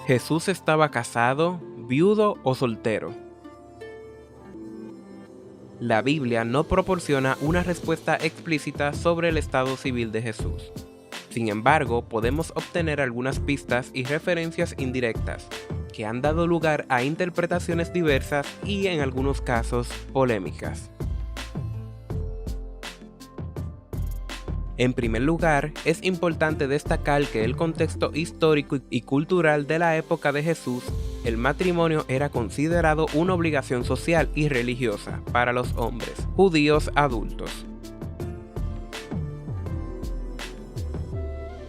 ¿Jesús estaba casado, viudo o soltero? La Biblia no proporciona una respuesta explícita sobre el estado civil de Jesús. Sin embargo, podemos obtener algunas pistas y referencias indirectas que han dado lugar a interpretaciones diversas y, en algunos casos, polémicas. En primer lugar, es importante destacar que el contexto histórico y cultural de la época de Jesús, el matrimonio era considerado una obligación social y religiosa para los hombres judíos adultos.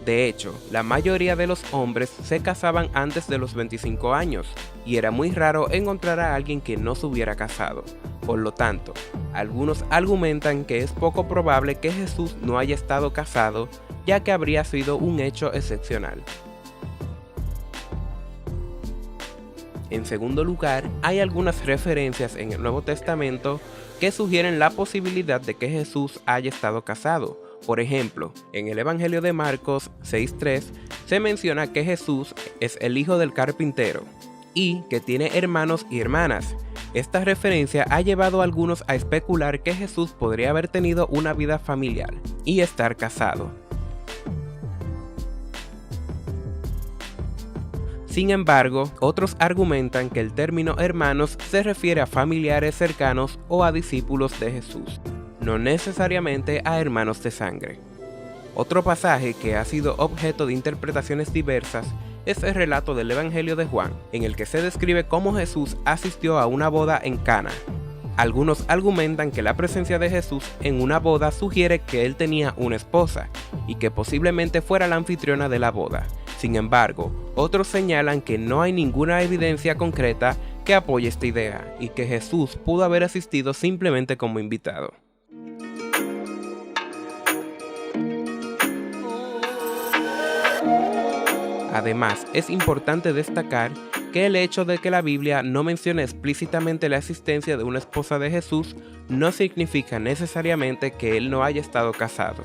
De hecho, la mayoría de los hombres se casaban antes de los 25 años, y era muy raro encontrar a alguien que no se hubiera casado. Por lo tanto, algunos argumentan que es poco probable que Jesús no haya estado casado, ya que habría sido un hecho excepcional. En segundo lugar, hay algunas referencias en el Nuevo Testamento que sugieren la posibilidad de que Jesús haya estado casado. Por ejemplo, en el Evangelio de Marcos 6:3 se menciona que Jesús es el hijo del carpintero y que tiene hermanos y hermanas. Esta referencia ha llevado a algunos a especular que Jesús podría haber tenido una vida familiar y estar casado. Sin embargo, otros argumentan que el término hermanos se refiere a familiares cercanos o a discípulos de Jesús, no necesariamente a hermanos de sangre. Otro pasaje que ha sido objeto de interpretaciones diversas es el relato del Evangelio de Juan, en el que se describe cómo Jesús asistió a una boda en Cana. Algunos argumentan que la presencia de Jesús en una boda sugiere que él tenía una esposa y que posiblemente fuera la anfitriona de la boda. Sin embargo, otros señalan que no hay ninguna evidencia concreta que apoye esta idea y que Jesús pudo haber asistido simplemente como invitado. Además, es importante destacar que el hecho de que la Biblia no mencione explícitamente la existencia de una esposa de Jesús no significa necesariamente que él no haya estado casado.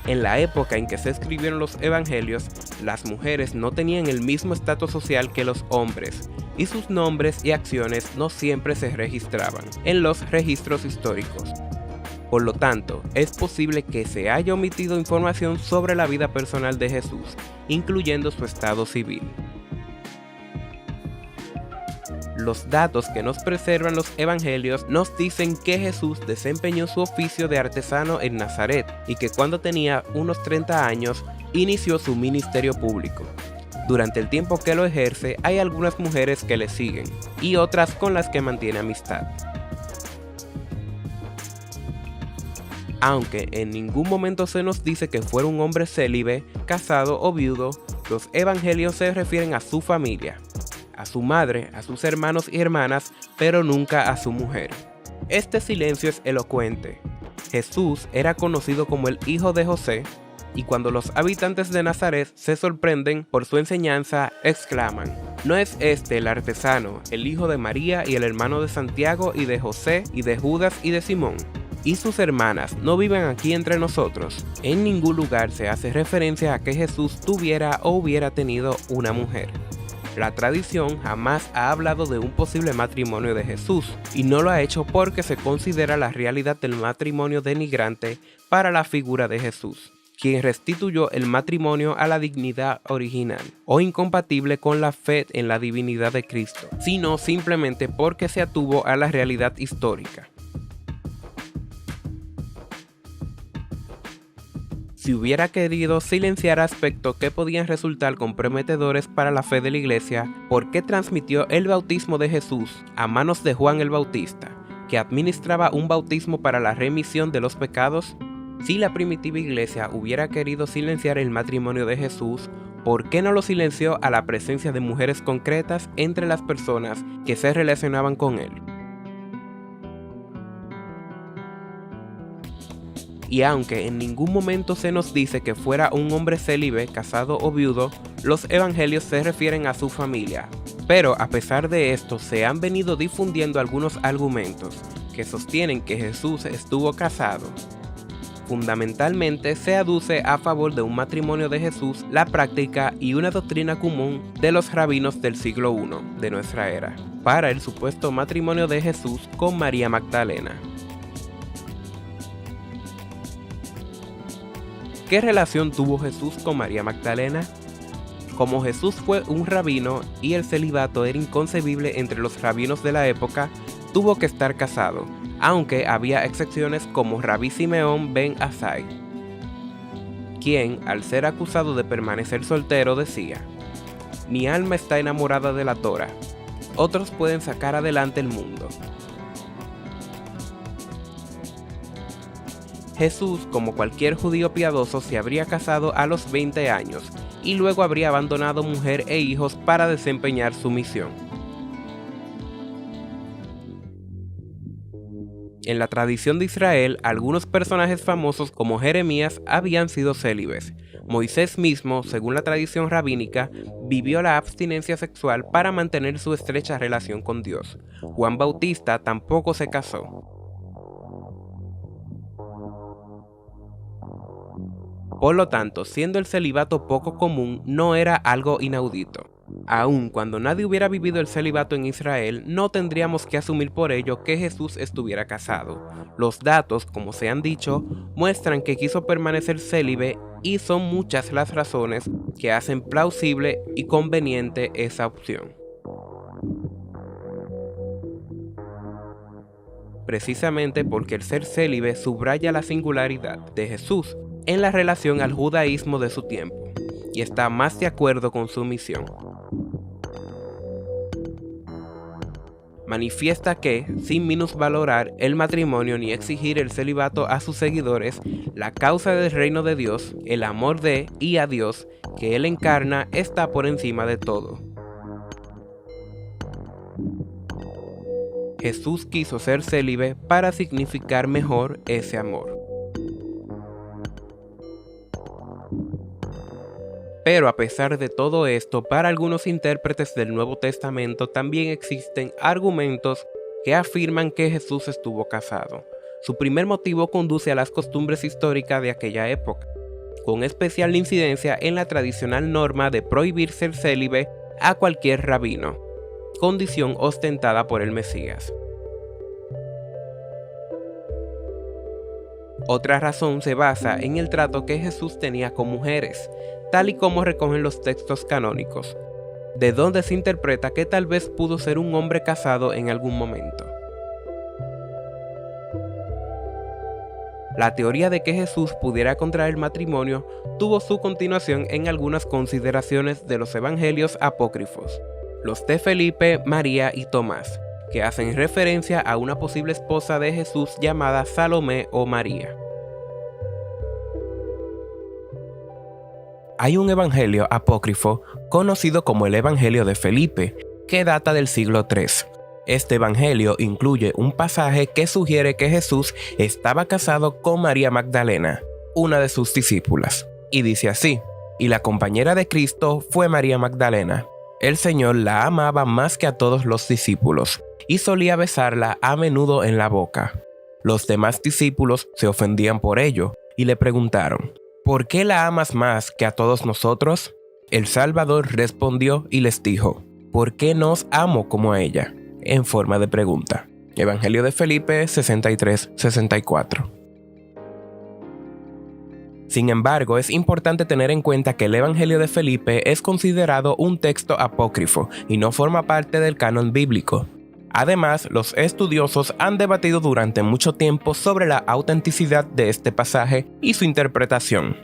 En la época en que se escribieron los evangelios, las mujeres no tenían el mismo estatus social que los hombres, y sus nombres y acciones no siempre se registraban en los registros históricos. Por lo tanto, es posible que se haya omitido información sobre la vida personal de Jesús, incluyendo su estado civil. Los datos que nos preservan los evangelios nos dicen que Jesús desempeñó su oficio de artesano en Nazaret y que cuando tenía unos 30 años inició su ministerio público. Durante el tiempo que lo ejerce, hay algunas mujeres que le siguen y otras con las que mantiene amistad. Aunque en ningún momento se nos dice que fuera un hombre célibe, casado o viudo, los evangelios se refieren a su familia, a su madre, a sus hermanos y hermanas, pero nunca a su mujer. Este silencio es elocuente. Jesús era conocido como el hijo de José, y cuando los habitantes de Nazaret se sorprenden por su enseñanza, exclaman: ¿no es este el artesano, el hijo de María y el hermano de Santiago y de José y de Judas y de Simón? ¿Y sus hermanas no viven aquí entre nosotros? En ningún lugar se hace referencia a que Jesús tuviera o hubiera tenido una mujer. La tradición jamás ha hablado de un posible matrimonio de Jesús, y no lo ha hecho porque se considera la realidad del matrimonio denigrante para la figura de Jesús, quien restituyó el matrimonio a la dignidad original, o incompatible con la fe en la divinidad de Cristo, sino simplemente porque se atuvo a la realidad histórica. Si hubiera querido silenciar aspectos que podían resultar comprometedores para la fe de la iglesia, ¿por qué transmitió el bautismo de Jesús a manos de Juan el Bautista, que administraba un bautismo para la remisión de los pecados? Si la primitiva iglesia hubiera querido silenciar el matrimonio de Jesús, ¿por qué no lo silenció a la presencia de mujeres concretas entre las personas que se relacionaban con él? Y aunque en ningún momento se nos dice que fuera un hombre célibe, casado o viudo, los evangelios se refieren a su familia. Pero a pesar de esto, se han venido difundiendo algunos argumentos que sostienen que Jesús estuvo casado. Fundamentalmente se aduce a favor de un matrimonio de Jesús la práctica y una doctrina común de los rabinos del siglo I de nuestra era, para el supuesto matrimonio de Jesús con María Magdalena. ¿Qué relación tuvo Jesús con María Magdalena? Como Jesús fue un rabino y el celibato era inconcebible entre los rabinos de la época, tuvo que estar casado, aunque había excepciones como Rabí Simeón ben Asai, quien, al ser acusado de permanecer soltero, decía: "Mi alma está enamorada de la Torá, otros pueden sacar adelante el mundo". Jesús, como cualquier judío piadoso, se habría casado a los 20 años y luego habría abandonado mujer e hijos para desempeñar su misión. En la tradición de Israel, algunos personajes famosos como Jeremías habían sido célibes. Moisés mismo, según la tradición rabínica, vivió la abstinencia sexual para mantener su estrecha relación con Dios. Juan Bautista tampoco se casó. Por lo tanto, siendo el celibato poco común, no era algo inaudito. Aun cuando nadie hubiera vivido el celibato en Israel, no tendríamos que asumir por ello que Jesús estuviera casado. Los datos, como se han dicho, muestran que quiso permanecer célibe y son muchas las razones que hacen plausible y conveniente esa opción. Precisamente porque el ser célibe subraya la singularidad de Jesús en la relación al judaísmo de su tiempo, y está más de acuerdo con su misión. Manifiesta que, sin minusvalorar el matrimonio ni exigir el celibato a sus seguidores, la causa del reino de Dios, el amor de y a Dios que Él encarna, está por encima de todo. Jesús quiso ser célibe para significar mejor ese amor. Pero a pesar de todo esto, para algunos intérpretes del Nuevo Testamento también existen argumentos que afirman que Jesús estuvo casado. Su primer motivo conduce a las costumbres históricas de aquella época, con especial incidencia en la tradicional norma de prohibir ser célibe a cualquier rabino, condición ostentada por el Mesías. Otra razón se basa en el trato que Jesús tenía con mujeres, tal y como recogen los textos canónicos, de donde se interpreta que tal vez pudo ser un hombre casado en algún momento. La teoría de que Jesús pudiera contraer matrimonio tuvo su continuación en algunas consideraciones de los evangelios apócrifos, los de Felipe, María y Tomás, que hacen referencia a una posible esposa de Jesús llamada Salomé o María. Hay un evangelio apócrifo conocido como el Evangelio de Felipe, que data del siglo III. Este evangelio incluye un pasaje que sugiere que Jesús estaba casado con María Magdalena, una de sus discípulas, y dice así: "Y la compañera de Cristo fue María Magdalena. El Señor la amaba más que a todos los discípulos, y solía besarla a menudo en la boca. Los demás discípulos se ofendían por ello, y le preguntaron: ¿Por qué la amas más que a todos nosotros? El Salvador respondió y les dijo: ¿Por qué no os amo como a ella?", en forma de pregunta. Evangelio de Felipe 63-64. Sin embargo, es importante tener en cuenta que el Evangelio de Felipe es considerado un texto apócrifo y no forma parte del canon bíblico. Además, los estudiosos han debatido durante mucho tiempo sobre la autenticidad de este pasaje y su interpretación.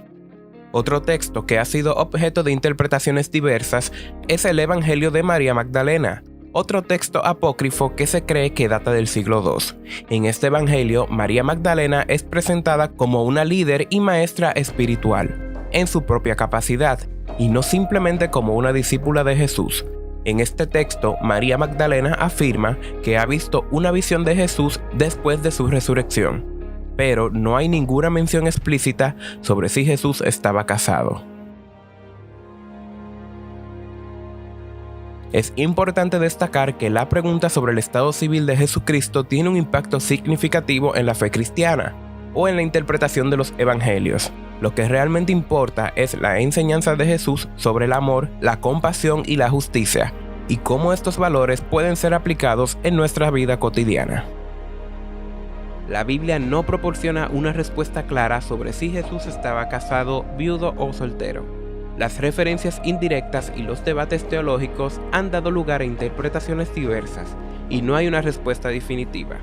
Otro texto que ha sido objeto de interpretaciones diversas es el Evangelio de María Magdalena, otro texto apócrifo que se cree que data del siglo II. En este evangelio, María Magdalena es presentada como una líder y maestra espiritual, en su propia capacidad, y no simplemente como una discípula de Jesús. En este texto, María Magdalena afirma que ha visto una visión de Jesús después de su resurrección, pero no hay ninguna mención explícita sobre si Jesús estaba casado. Es importante destacar que la pregunta sobre el estado civil de Jesucristo tiene un impacto significativo en la fe cristiana, o en la interpretación de los evangelios. Lo que realmente importa es la enseñanza de Jesús sobre el amor, la compasión y la justicia, y cómo estos valores pueden ser aplicados en nuestra vida cotidiana. La Biblia no proporciona una respuesta clara sobre si Jesús estaba casado, viudo o soltero. Las referencias indirectas y los debates teológicos han dado lugar a interpretaciones diversas, y no hay una respuesta definitiva.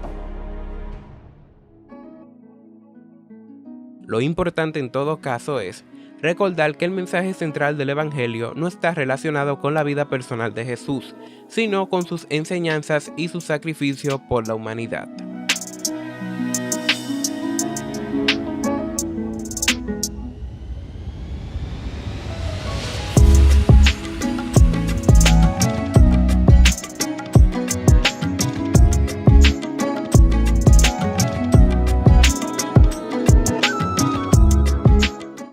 Lo importante en todo caso es recordar que el mensaje central del Evangelio no está relacionado con la vida personal de Jesús, sino con sus enseñanzas y su sacrificio por la humanidad.